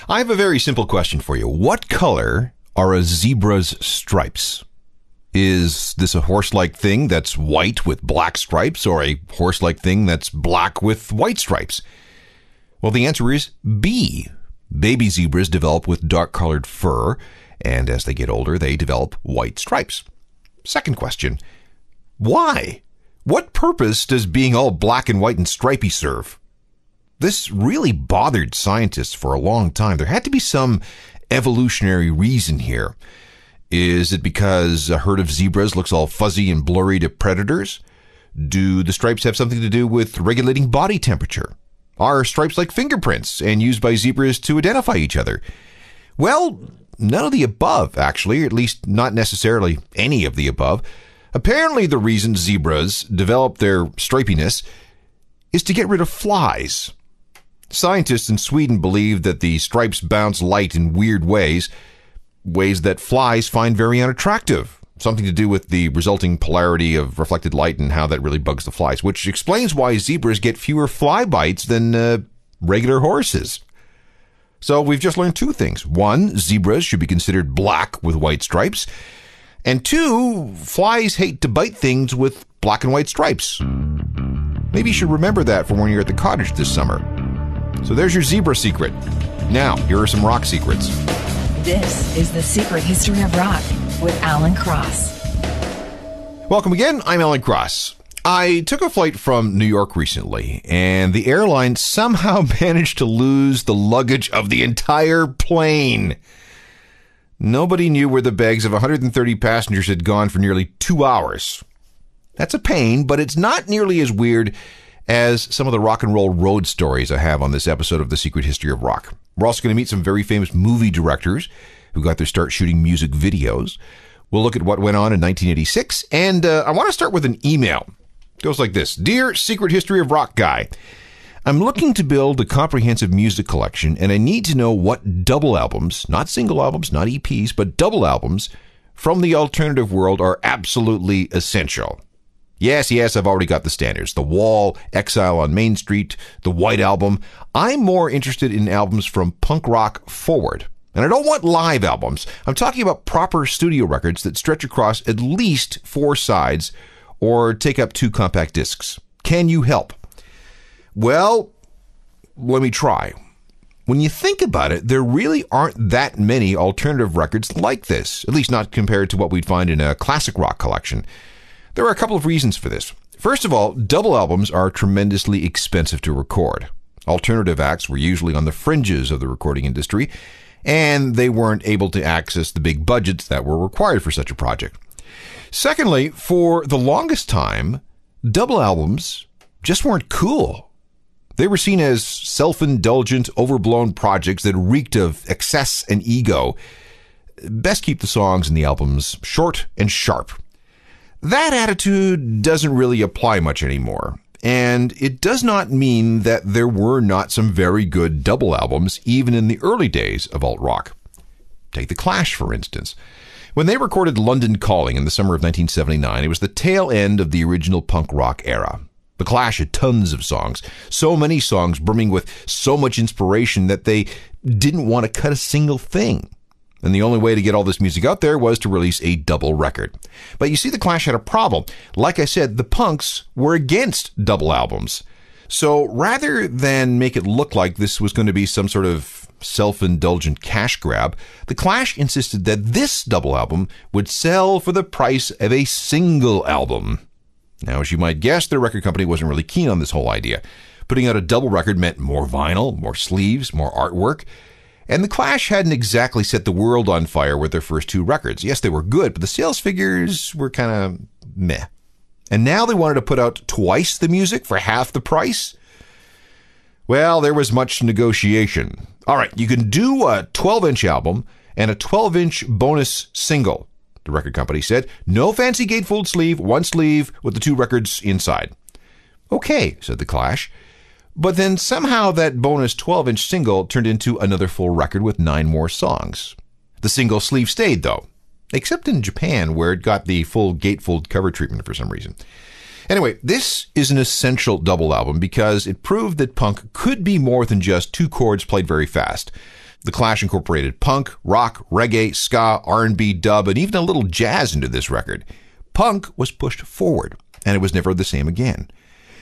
I have a very simple question for you. What color are a zebra's stripes? Is this a horse-like thing that's white with black stripes, or a horse-like thing that's black with white stripes? Well, the answer is B. Baby zebras develop with dark-colored fur, and as they get older, they develop white stripes. Second question, why? What purpose does being all black and white and stripy serve? This really bothered scientists for a long time. There had to be some evolutionary reason here. Is it because a herd of zebras looks all fuzzy and blurry to predators? Do the stripes have something to do with regulating body temperature? Are stripes like fingerprints and used by zebras to identify each other? Well, none of the above, actually, or at least not necessarily any of the above. Apparently, the reason zebras develop their stripiness is to get rid of flies. Scientists in Sweden believe that the stripes bounce light in weird ways that flies find very unattractive. Something to do with the resulting polarity of reflected light and how that really bugs the flies, which explains why zebras get fewer fly bites than regular horses. So we've just learned two things. One, zebras should be considered black with white stripes. And two, flies hate to bite things with black and white stripes. Maybe you should remember that for when you're at the cottage this summer. So there's your zebra secret. Now, here are some rock secrets. This is The Secret History of Rock with Alan Cross. Welcome again. I'm Alan Cross. I took a flight from New York recently, and the airline somehow managed to lose the luggage of the entire plane. Nobody knew where the bags of 130 passengers had gone for nearly 2 hours. That's a pain, but it's not nearly as weird as some of the rock and roll road stories I have on this episode of The Secret History of Rock. We're also going to meet some very famous movie directors who got their start shooting music videos. We'll look at what went on in 1986, and I want to start with an email. It goes like this. Dear Secret History of Rock guy, I'm looking to build a comprehensive music collection, and I need to know what double albums, not single albums, not EPs, but double albums from the alternative world are absolutely essential. Yes, I've already got the standards. The Wall, Exile on Main Street, the White Album. I'm more interested in albums from punk rock forward. And I don't want live albums. I'm talking about proper studio records that stretch across at least 4 sides or take up 2 compact discs. Can you help? Well, let me try. When you think about it, there really aren't that many alternative records like this, at least not compared to what we'd find in a classic rock collection. There are a couple of reasons for this. First of all, double albums are tremendously expensive to record. Alternative acts were usually on the fringes of the recording industry, and they weren't able to access the big budgets that were required for such a project. Secondly, for the longest time, double albums just weren't cool. They were seen as self-indulgent, overblown projects that reeked of excess and ego. Best keep the songs and the albums short and sharp. That attitude doesn't really apply much anymore, and it does not mean that there were not some very good double albums even in the early days of alt-rock. Take The Clash, for instance. When they recorded London Calling in the summer of 1979, it was the tail end of the original punk rock era. The Clash had tons of songs, so many songs brimming with so much inspiration that they didn't want to cut a single thing. And the only way to get all this music out there was to release a double record. But you see, The Clash had a problem. Like I said, the punks were against double albums. So rather than make it look like this was going to be some sort of self-indulgent cash grab, The Clash insisted that this double album would sell for the price of a single album. Now, as you might guess, their record company wasn't really keen on this whole idea. Putting out a double record meant more vinyl, more sleeves, more artwork. And The Clash hadn't exactly set the world on fire with their first 2 records. Yes, they were good, but the sales figures were kind of meh. And now they wanted to put out twice the music for half the price? Well, there was much negotiation. All right, you can do a 12-inch album and a 12-inch bonus single, the record company said. No fancy gatefold sleeve, 1 sleeve with the 2 records inside. Okay, said The Clash. But then somehow that bonus 12-inch single turned into another full record with 9 more songs. The single sleeve stayed, though, except in Japan, where it got the full gatefold cover treatment for some reason. Anyway, this is an essential double album because it proved that punk could be more than just 2 chords played very fast. The Clash incorporated punk, rock, reggae, ska, R&B, dub, and even a little jazz into this record. Punk was pushed forward, and it was never the same again.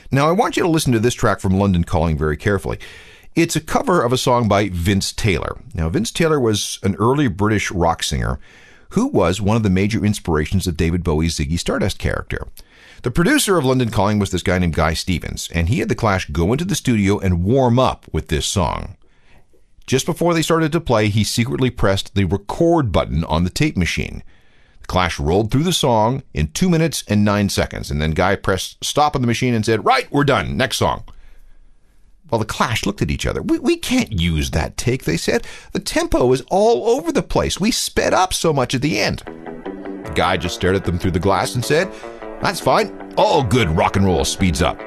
Now, I want you to listen to this track from London Calling very carefully. It's a cover of a song by Vince Taylor. Now, Vince Taylor was an early British rock singer who was one of the major inspirations of David Bowie's Ziggy Stardust character. The producer of London Calling was this guy named Guy Stevens, and he had the Clash go into the studio and warm up with this song. Just before they started to play, he secretly pressed the record button on the tape machine. The Clash rolled through the song in 2 minutes and 9 seconds, and then Guy pressed stop on the machine and said, "Right, we're done. Next song." Well, the Clash looked at each other. We can't use that take, they said. The tempo is all over the place. We sped up so much at the end. The guy just stared at them through the glass and said, "That's fine. All good rock and roll speeds up."